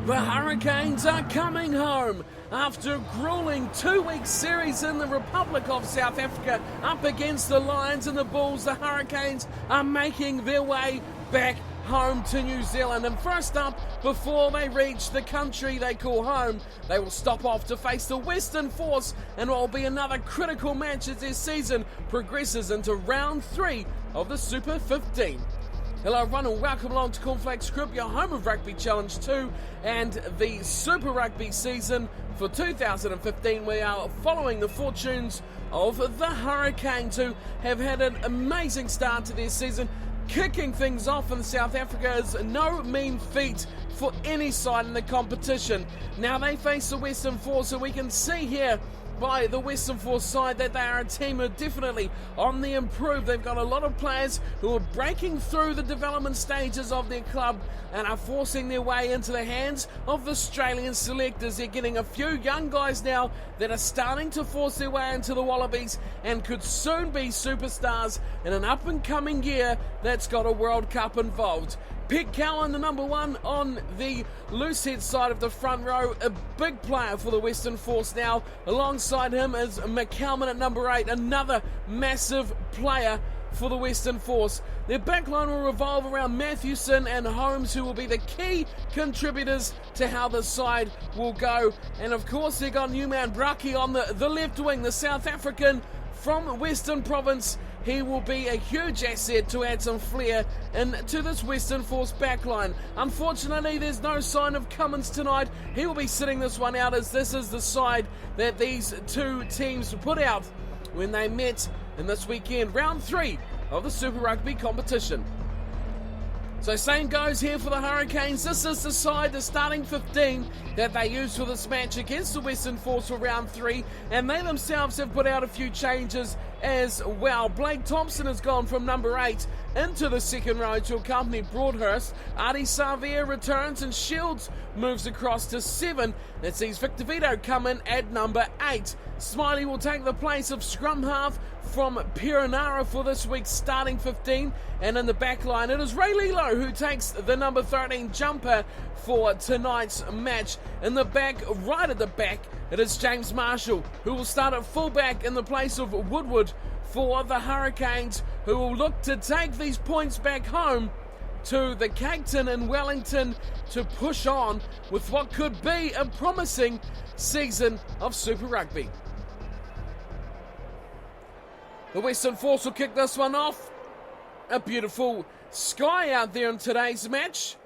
The Hurricanes are coming home after a grueling 2-week series in the Republic of South Africa up against the Lions and the Bulls. The Hurricanes are making their way back home to New Zealand, and first up, before they reach the country they call home, they will stop off to face the Western Force, and it will be another critical match as their season progresses into round 3 of the Super 15. Hello everyone and welcome along to Cornflakes Group, your home of Rugby Challenge 2 and the Super Rugby season for 2015. We are following the fortunes of the Hurricanes, who have had an amazing start to their season. Kicking things off in South Africa is no mean feat for any side in the competition. Now they face the Western Force, and we can see here by the Western Force side that they are a team who are definitely on the improve. They've got a lot of players who are breaking through the development stages of their club and are forcing their way into the hands of the Australian selectors. They're getting a few young guys now that are starting to force their way into the Wallabies and could soon be superstars in an up-and-coming year that's got a World Cup involved. Pete Cowan, the number one on the loosehead side of the front row, a big player for the Western Force now. Alongside him is McCalman at number 8, another massive player for the Western Force. Their backline will revolve around Mathewson and Holmes, who will be the key contributors to how the side will go. And of course, they've got Newman Braki on the left wing, the South African from Western Province. He will be a huge asset to add some flair into this Western Force backline. Unfortunately, there's no sign of Cummins tonight. He will be sitting this one out, as this is the side that these two teams put out when they met in this weekend, round 3 of the Super Rugby competition. So same goes here for the Hurricanes. This is the side, the starting 15 that they used for this match against the Western Force for round 3, and they themselves have put out a few changes as well. Blake Thomson has gone from number 8 into the second row to accompany Broadhurst. Artie Savia returns and Shields moves across to 7. That sees Victor Vito come in at number 8. Smiley will take the place of scrum half from Perenara for this week's starting 15, and in the back line it is Ray Lilo who takes the number 13 jumper for tonight's match. In the back, right at the back, it is James Marshall who will start at fullback in the place of Woodward for the Hurricanes, who will look to take these points back home to the Cape Town in Wellington to push on with what could be a promising season of Super Rugby. The Western Force will kick this one off. A beautiful sky out there in today's match.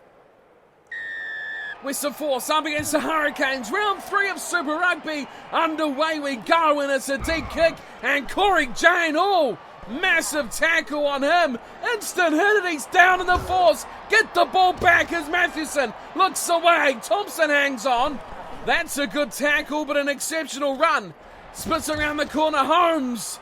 Western Force up against the Hurricanes. Round 3 of Super Rugby. Underway we go, and it's a deep kick. And Corey Jane, massive tackle on him. Instant hit, and he's down in the Force. Get the ball back as Mathewson looks away. Thomson hangs on. That's a good tackle, but an exceptional run. Spits around the corner. Holmes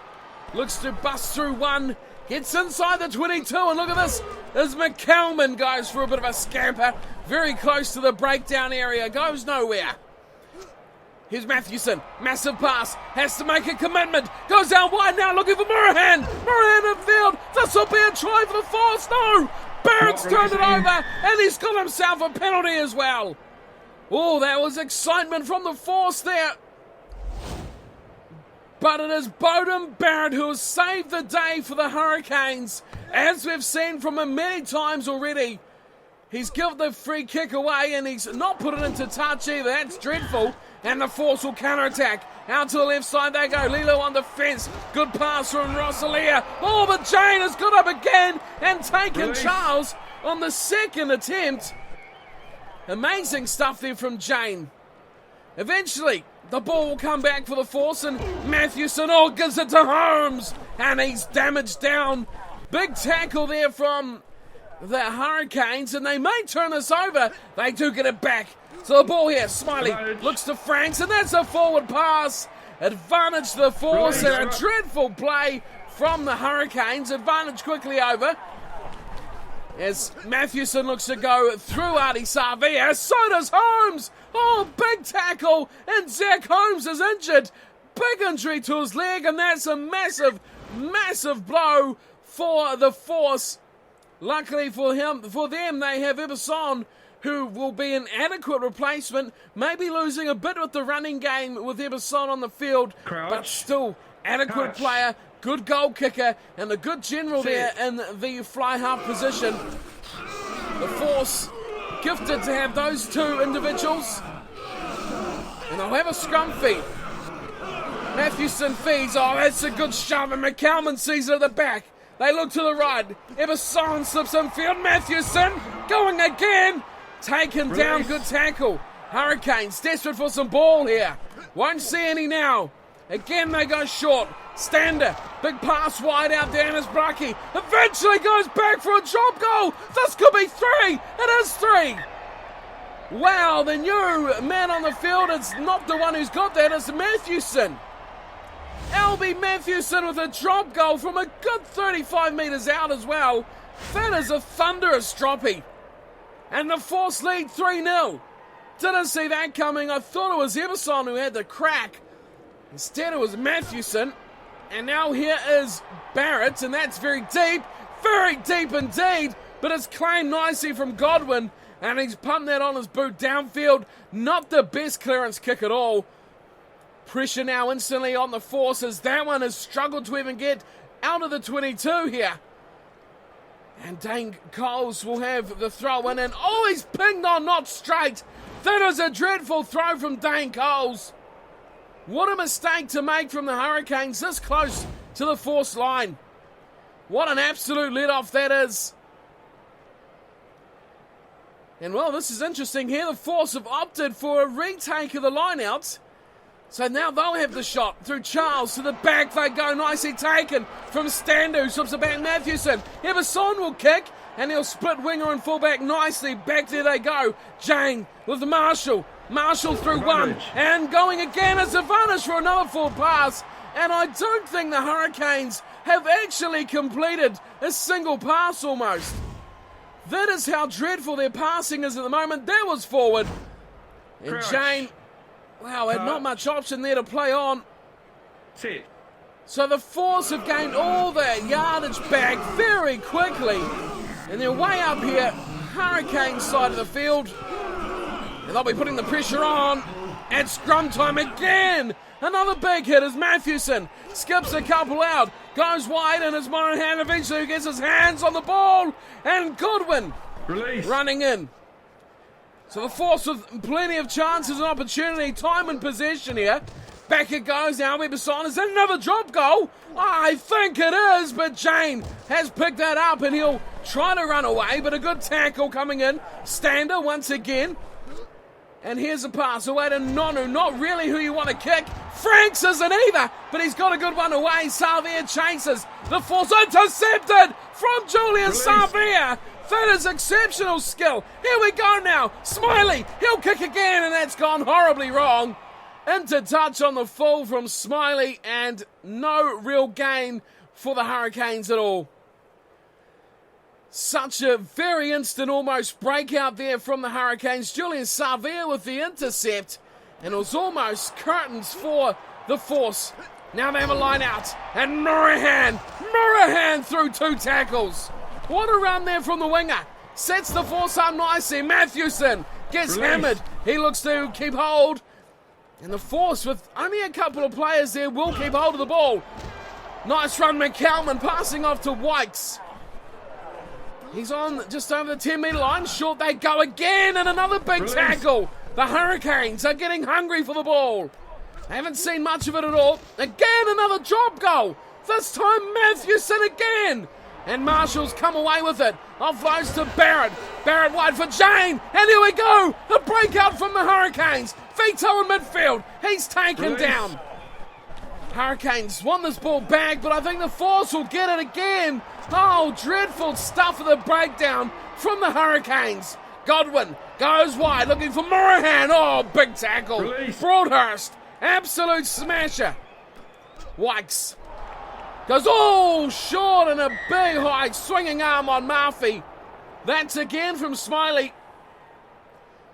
looks to bust through one. Gets inside the 22, and look at this as McCalman goes for a bit of a scamper. Very close to the breakdown area. Goes nowhere. Here's Mathewson. Massive pass. Has to make a commitment. Goes out wide now, looking for Murahan. Murahan in field. This will be a try for the Force. No! Barrett's turned it over, and he's got himself a penalty as well. Oh, that was excitement from the Force there. But it is Bowden Barrett who has saved the day for the Hurricanes, as we've seen from him many times already. He's given the free kick away, and he's not put it into touch either. That's dreadful. And the Force will counter-attack. Out to the left side they go. Lilo on the fence. Good pass from Rosalia. Oh, but Jane has got up again and taken Charles on the second attempt. Amazing stuff there from Jane. Eventually, the ball will come back for the Force, and Mathewson gives it to Holmes, and he's damaged down. Big tackle there from the Hurricanes, and they may turn this over. They do get it back. So the ball here, Smiley looks to Franks, and that's a forward pass. Advantage to the Force, and a dreadful play from the Hurricanes. Advantage quickly over, as Mathewson looks to go through Artie Savia. So does Holmes. Big tackle, and Zach Holmes is injured. Big injury to his leg, and that's a massive, massive blow for the Force. Luckily for them, they have Iberson, who will be an adequate replacement, maybe losing a bit with the running game with Eberson on the field, but still adequate player, good goal kicker, and a good general there in the fly half position. The Force gifted to have those two individuals, and they'll have a scrum feed. Mathewson feeds. Oh, that's a good shove, and McCalman sees it at the back. They look to the right. Eberson slips in field. Mathewson going again. Taken down. Good tackle. Hurricanes desperate for some ball here. Won't see any now. Again they go short. Stander. Big pass wide out there. And it's Braki. Eventually goes back for a drop goal. This could be 3. It is 3. Wow, the new man on the field is not the one who's got that. It's Mathewson. Albie Mathewson with a drop goal from a good 35 metres out as well. That is a thunderous droppy. And the Force lead 3-0. Didn't see that coming. I thought it was Eberson who had the crack. Instead it was Mathewson. And now here is Barrett, and that's very deep indeed. But it's claimed nicely from Godwin, and he's pumped that on his boot downfield. Not the best clearance kick at all. Pressure now instantly on the Force as that one has struggled to even get out of the 22 here. And Dane Coles will have the throw in, and oh, he's pinged on, not straight. That is a dreadful throw from Dane Coles. What a mistake to make from the Hurricanes this close to the Force line. What an absolute let-off that is. And well, this is interesting here. The Force have opted for a retake of the line-out. So now they'll have the shot through Charles to the back. They go, nicely taken from Standu. Slips it back Mathewson. Eberson will kick, and he'll split winger and fullback nicely. Back there they go. Jane with Marshall. Marshall through one, and going again as a vanish for another forward pass. And I don't think the Hurricanes have actually completed a single pass almost. That is how dreadful their passing is at the moment. That was forward. And Jane, wow, had not much option there to play on. So the Force have gained all their yardage back very quickly. And they're way up here, Hurricane side of the field. And they'll be putting the pressure on at scrum time again. Another big hit as Mathewson skips a couple out, goes wide, and as Monahan eventually gets his hands on the ball. And Goodwin running in. So the Force with plenty of chances and opportunity, time and possession here. Back it goes now. Eberson, is that another drop goal? I think it is, but Jane has picked that up and he'll try to run away, but a good tackle coming in. Stander once again. And here's a pass away to Nonu. Not really who you want to kick. Franks isn't either, but he's got a good one away. Savia chases. The Force intercepted from Julian Savia. That is exceptional skill. Here we go now. Smiley, he'll kick again, and that's gone horribly wrong. Into touch on the full from Smiley, and no real gain for the Hurricanes at all. Such a very instant almost breakout there from the Hurricanes. Julian Savia with the intercept, and it was almost curtains for the Force. Now they have a line out, and Morahan through 2 tackles. What a run there from the winger. Sets the Force up nicely. Mathewson gets hammered. He looks to keep hold. And the Force, with only a couple of players there, will keep hold of the ball. Nice run, McCalman passing off to Wykes. He's on just over the 10-metre line. Short they go again, and another big tackle. The Hurricanes are getting hungry for the ball. They haven't seen much of it at all. Again, another drop goal. This time, Mathewson again. And Marshall's come away with it. Offloads to Barrett. Barrett wide for Jane. And here we go. A breakout from the Hurricanes. Vito in midfield. He's taken down. Hurricanes want this ball back, but I think the Force will get it again. Oh, dreadful stuff of the breakdown from the Hurricanes. Godwin goes wide, looking for Morahan. Oh, big tackle. Broadhurst, absolute smasher. Wykes goes, oh, short, and a big high swinging arm on Murphy. That's again from Smiley.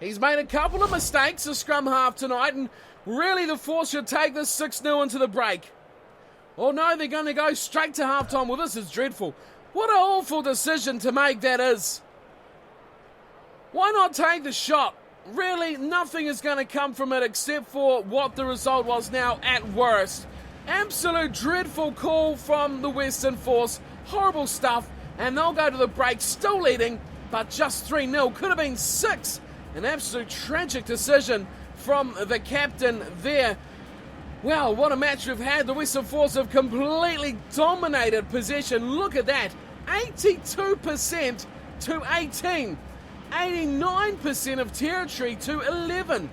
He's made a couple of mistakes a scrum half tonight, and really the Force should take this 6-0 into the break. Oh no, they're going to go straight to halftime. Well, this is dreadful. What an awful decision to make that is. Why not take the shot? Really, nothing is going to come from it except for what the result was now at worst. Absolute dreadful call from the Western Force. Horrible stuff. And they'll go to the break still leading, but just 3-0. Could have been 6. An absolute tragic decision from the captain there. Well, what a match we've had. The Western Force have completely dominated possession. Look at that. 82% to 18. 89% of territory to 11.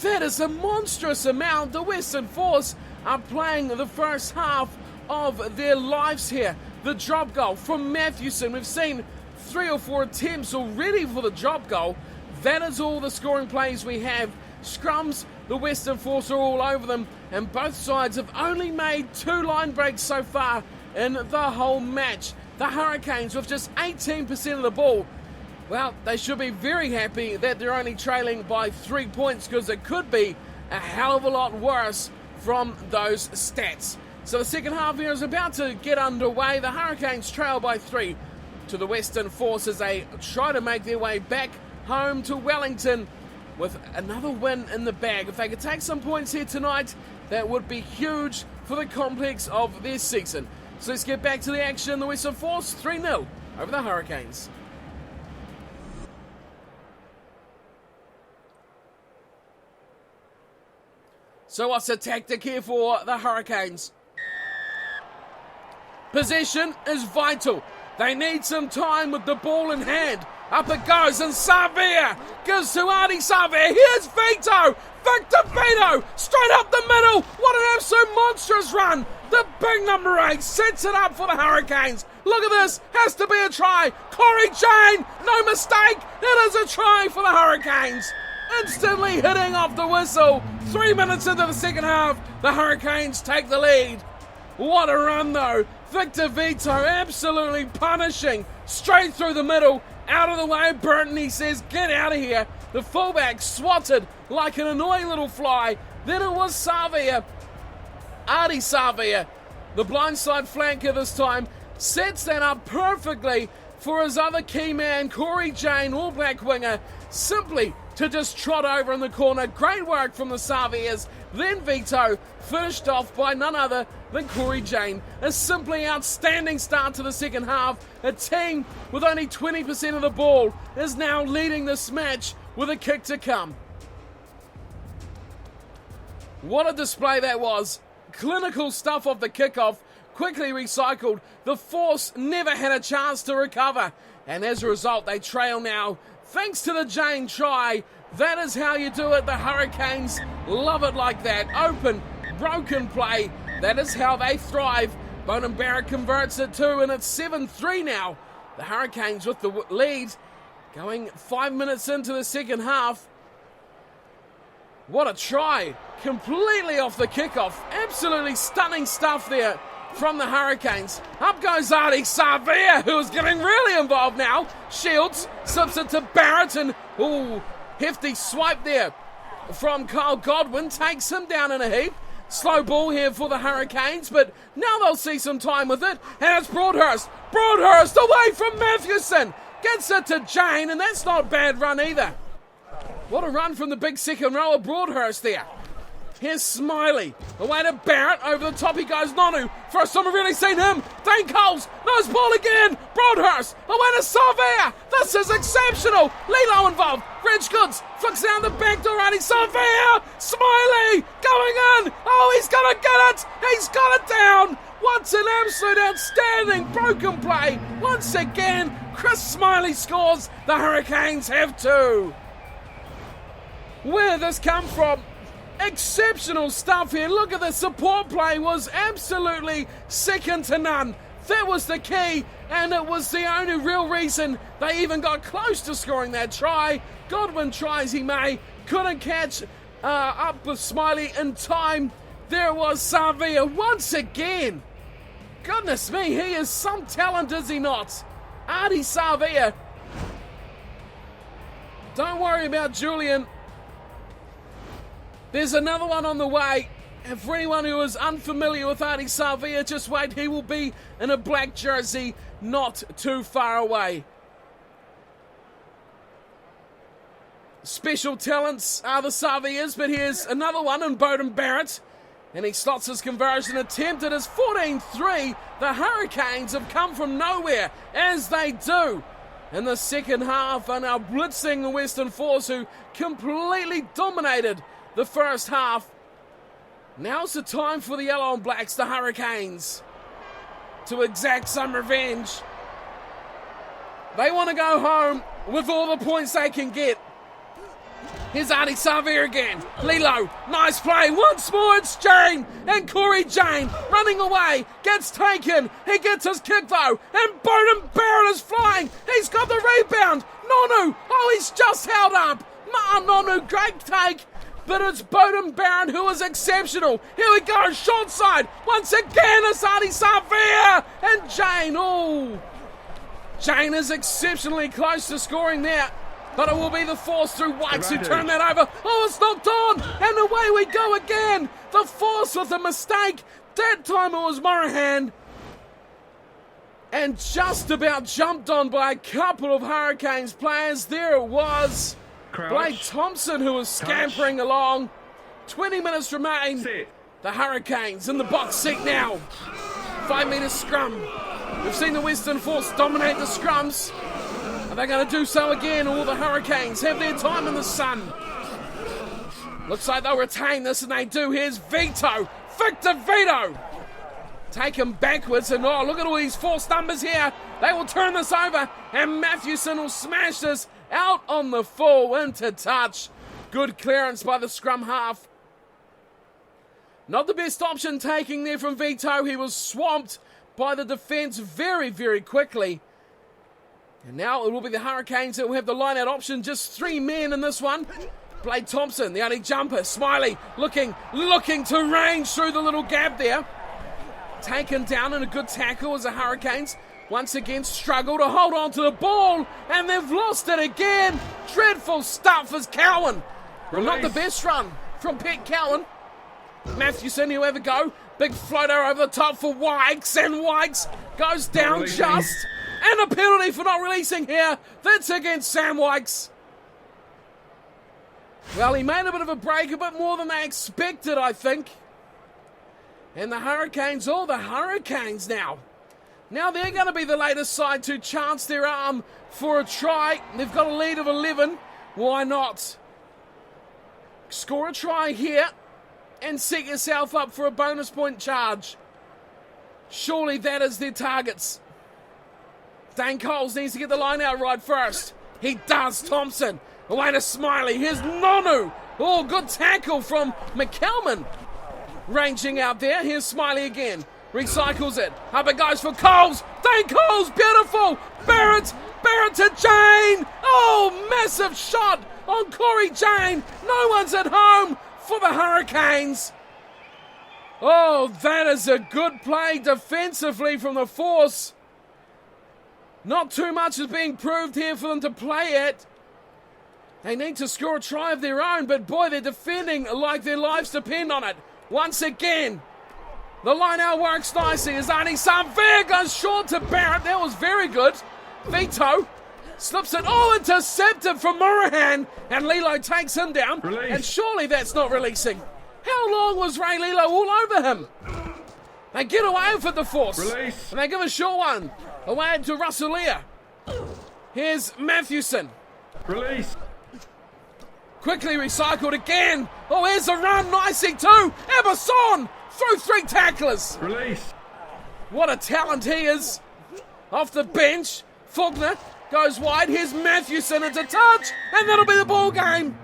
That is a monstrous amount. The Western Force are playing the first half of their lives here. The drop goal from Mathewson. We've seen 3 or 4 attempts already for the drop goal. That is all the scoring plays we have. Scrums, the Western Force are all over them, and both sides have only made 2 line breaks so far in the whole match. The Hurricanes with just 18% of the ball. Well, they should be very happy that they're only trailing by 3 points, because it could be a hell of a lot worse from those stats. So the second half here is about to get underway. The Hurricanes trail by 3 to the Western Force as they try to make their way back home to Wellington with another win in the bag. If they could take some points here tonight, that would be huge for the complex of their season. So let's get back to the action. The Western Force 3-0 over the Hurricanes. So what's the tactic here for the Hurricanes? Possession is vital. They need some time with the ball in hand. Up it goes, and Savia gives to Artie Savia. Here's Vito. Victor Vito, straight up the middle. What an absolute monstrous run. The big number 8 sets it up for the Hurricanes. Look at this, has to be a try. Corey Jane, no mistake. It is a try for the Hurricanes. Instantly hitting off the whistle. 3 minutes into the second half, the Hurricanes take the lead. What a run though. Victor Vito absolutely punishing. Straight through the middle. Out of the way, Burton, he says, get out of here. The fullback swatted like an annoying little fly. Then it was Savia. Artie Savia, the blindside flanker this time, sets that up perfectly for his other key man, Corey Jane, All Black winger, simply to just trot over in the corner. Great work from the Savias. Then Vito, finished off by none other than Corey Jane. A simply outstanding start to the second half. A team with only 20% of the ball is now leading this match with a kick to come. What a display that was. Clinical stuff off the kickoff, quickly recycled. The Force never had a chance to recover, and as a result they trail now thanks to the Jane try. That is how you do it. The Hurricanes love it like that. Open, broken play. That is how they thrive. Bonan Barrett converts it too, and it's 7-3 now. The Hurricanes with the lead, going 5 minutes into the second half. What a try. Completely off the kickoff. Absolutely stunning stuff there from the Hurricanes. Up goes Artie Savia, who's getting really involved now. Shields slips it to Barrett, and ooh, hefty swipe there from Kyle Godwin. Takes him down in a heap. Slow ball here for the Hurricanes, but now they'll see some time with it. And it's Broadhurst. Broadhurst away from Mathewson. Gets it to Jane, and that's not a bad run either. What a run from the big second rower, Broadhurst there. Here's Smiley. Away to Barrett. Over the top he goes. Nonu. First time I've really seen him. Dane Coles. Nose ball again. Broadhurst. Away to Savia. This is exceptional. Lilo involved. Reg Goods. Flicks down the back door. Artie Savia. Smiley. Going in. Oh, he's going to get it. He's got it down. What's an absolute outstanding broken play. Once again, Chris Smiley scores. The Hurricanes have 2. Where did this come from? Exceptional stuff here. Look at the support play, was absolutely second to none. That was the key, and it was the only real reason they even got close to scoring that try. Godwin tries he may, couldn't catch up with Smiley in time. There was Savia once again. Goodness me, he is some talent, is he not? Artie Savia. Don't worry about Julian. There's another one on the way. And for anyone who is unfamiliar with Artie Savia, just wait, he will be in a black jersey not too far away. special talents are the Savias, but here's another one in Bowden Barrett. And he slots his conversion attempt. It is 14-3. The Hurricanes have come from nowhere, as they do in the second half, and are blitzing the Western Force, who completely dominated the first half. Now's the time for the Yellow and Blacks, the Hurricanes, to exact some revenge. They want to go home with all the points they can get. Here's Adi Savir again. Lilo, nice play. Once more it's Jane. And Corey Jane running away. Gets taken. He gets his kick though. And Bowden Barrett is flying. He's got the rebound. Nonu. Oh, he's just held up. Nonu, great take. But it's Bowden Barrett who is exceptional. Here we go. Short side. Once again it's Adi Savir. And Jane. Oh. Jane is exceptionally close to scoring there. But it will be the Force through Wikes who turn that over. Oh, it's knocked on. And away we go again. The Force with a mistake. That time it was Morahan. And just about jumped on by a couple of Hurricanes players. There it was. Blake Thomson who was scampering along. 20 minutes remain. The Hurricanes in the box seat now. 5 metre scrum. We've seen the Western Force dominate the scrums. Are they going to do so again? All the Hurricanes have their time in the sun. Looks like they'll retain this, and they do. Here's Vito. Victor Vito. Take him backwards, and oh, look at all these Force numbers here. They will turn this over, and Mathewson will smash this out on the full into touch. Good clearance by the scrum half. Not the best option taking there from Vito. He was swamped by the defence very, very quickly. And now it will be the Hurricanes that will have the line-out option. Just 3 men in this one. Blake Thomson, the only jumper. Smiley looking to range through the little gap there. Taken down in a good tackle as the Hurricanes once again struggle to hold on to the ball. And they've lost it again. Dreadful stuff as Cowan. Well, not the best run from Pete Cowan. Mathewson, he'll have a go. Big floater over the top for Wikes. And Wikes goes down just... And a penalty for not releasing here. That's against Sam Wikes. Well, he made a bit of a break, a bit more than they expected, I think. And the Hurricanes, all the Hurricanes now. Now they're going to be the latest side to chance their arm for a try. They've got a lead of 11. Why not? Score a try here and set yourself up for a bonus point charge. Surely that is their targets. Dane Coles needs to get the line out right first. He does. Thomson. Away to Smiley. Here's Nonu. Oh, good tackle from McCalman. Ranging out there. Here's Smiley again. Recycles it. Up it goes for Coles. Dane Coles. Beautiful. Barrett to Jane. Oh, massive shot on Corey Jane. No one's at home for the Hurricanes. Oh, that is a good play defensively from the Force. Not too much is being proved here for them to play at. They need to score a try of their own, but boy, they're defending like their lives depend on it. Once again, the line out works nicely as Arnie Sanfair goes short to Barrett. That was very good. Vito slips it. Oh, intercepted from Morahan, and Lilo takes him down. Release. And surely that's not releasing. How long was Ray Lilo all over him? They get away with the Force. Release. And they give a short one. Away to Russell Lear. Here's Mathewson. Release. Quickly recycled again. Oh, here's a run. Nicely too. Eberson through 3 tacklers. Release. What a talent he is. Off the bench. Faulkner goes wide. Here's Mathewson into touch. And that'll be the ball game.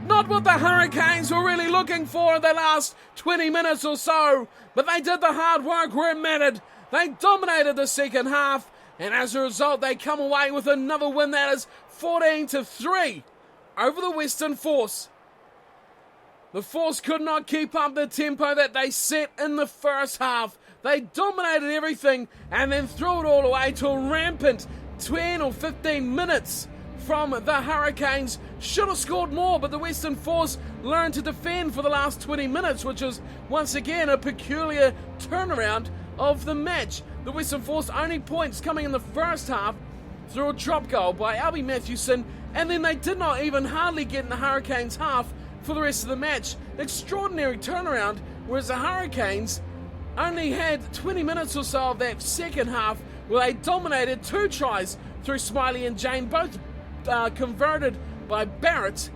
Not what the Hurricanes were really looking for in the last 20 minutes or so. But they did the hard work where it mattered. They dominated the second half, and as a result, they come away with another win that is 14-3 over the Western Force. The Force could not keep up the tempo that they set in the first half. They dominated everything and then threw it all away to a rampant 10 or 15 minutes from the Hurricanes. Should have scored more, but the Western Force learned to defend for the last 20 minutes, which is once again a peculiar turnaround of the match. The Western Force only points coming in the first half through a drop goal by Albie Matthewson, and then they did not even hardly get in the Hurricanes half for the rest of the match. Extraordinary turnaround, whereas the Hurricanes only had 20 minutes or so of that second half where they dominated 2 tries through Smiley and Jane, both converted by Barrett,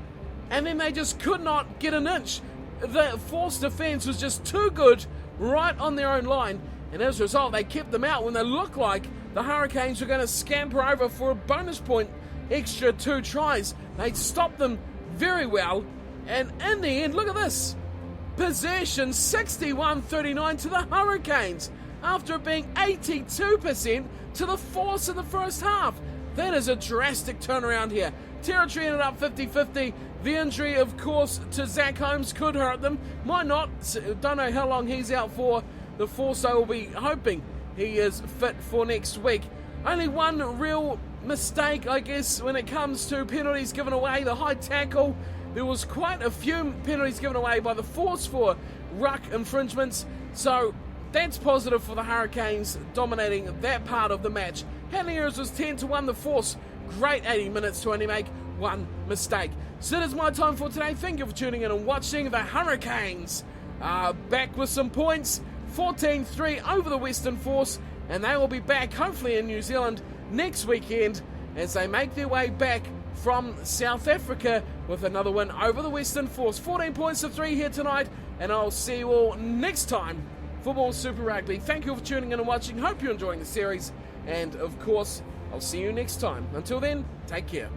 and then they just could not get an inch. The Force defence was just too good right on their own line, and as a result they kept them out when they looked like the Hurricanes were going to scamper over for a bonus point extra 2 tries. They stopped them very well, and in the end, look at this. Possession 61-39 to the Hurricanes after it being 82% to the Force in the first half. That is a drastic turnaround here. Territory ended up 50-50. The injury, of course, to Zach Holmes could hurt them. Might not. Don't know how long he's out for. The Force, I will be hoping he is fit for next week. Only one real mistake, I guess, when it comes to penalties given away. The high tackle. There was quite a few penalties given away by the Force for ruck infringements. So that's positive for the Hurricanes dominating that part of the match. Handling errors was 10-1 the Force. Great 80 minutes to only make one mistake. So that is my time for today. Thank you for tuning in and watching. The Hurricanes are back with some points. 14-3 over the Western Force. And they will be back hopefully in New Zealand next weekend as they make their way back from South Africa with another win over the Western Force. 14 points to 3 here tonight. And I'll see you all next time for more Super Rugby. Thank you for tuning in and watching. Hope you're enjoying the series. And of course, I'll see you next time. Until then, take care.